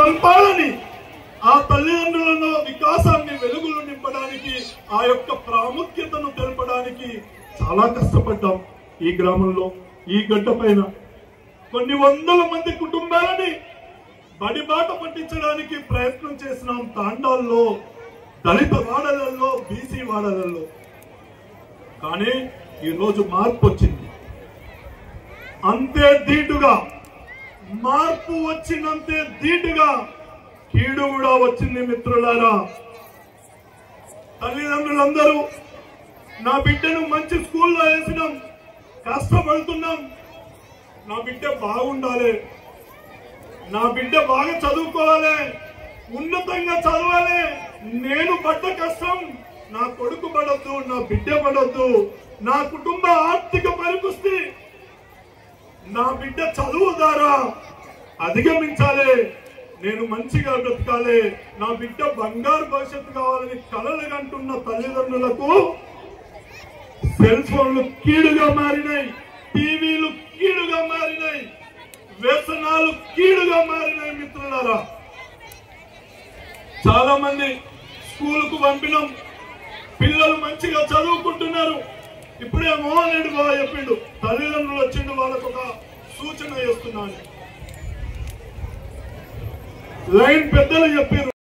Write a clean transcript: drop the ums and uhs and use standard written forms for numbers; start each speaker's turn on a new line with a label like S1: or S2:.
S1: పంపాలని, ఆ తల్లిదండ్రులను వికాసాన్ని వెలుగులు నింపడానికి, ఆ యొక్క ప్రాముఖ్యతను తెలపడానికి చాలా కష్టపడ్డాం. ఈ గ్రామంలో ఈ గడ్డ పైన కొన్ని వందల మంది కుటుంబాలని బడిబాట పట్టించడానికి ప్రయత్నం చేసినాం. తాండాల్లో, దళిత వాడలలో, బీసీ వాడలలో. కానీ ఈరోజు మార్పు వచ్చింది. అంతే ధీటుగా మార్పు వచ్చినంతే ధీటుగా కీడు కూడా వచ్చింది. మిత్రులారా, తల్లిదండ్రులందరూ నా బిడ్డను మంచి స్కూల్లో వేసినాం, కష్టపడుతున్నాం, నా బిడ్డ బాగుండాలి, నా బిడ్డ బాగా చదువుకోవాలి, ఉన్నతంగా చదవాలి, నేను పడ్డ కష్టం నా కొడుకు పడద్దు, నా బిడ్డ పడద్దు, నా కుటుంబ ఆర్థిక పరిస్థితి నా బిడ్డ చదువు ద్వారా అధిగమించాలి, నేను మంచిగా బ్రతకాలి, నా బిడ్డ బంగారు భవిష్యత్తు కావాలని కలలు కంటున్న తల్లిదండ్రులకు సెల్ ఫోన్లు కీడుగా మారినాయి, టీవీలు కీడుగా మారినాయి, వ్యసనాలు కీడుగా మారినాయి. మిత్రులారా, చాలా మంది స్కూలుకు పంపినాం, పిల్లలు మంచిగా చదువుకుంటున్నారు. ఇప్పుడే మోహన్ రెడ్డి బాబు చెప్పిండు, తల్లిదండ్రులు వచ్చిండు, వాళ్ళకు ఒక సూచన చేస్తున్నాను. లైన్ పెద్దలు చెప్పారు.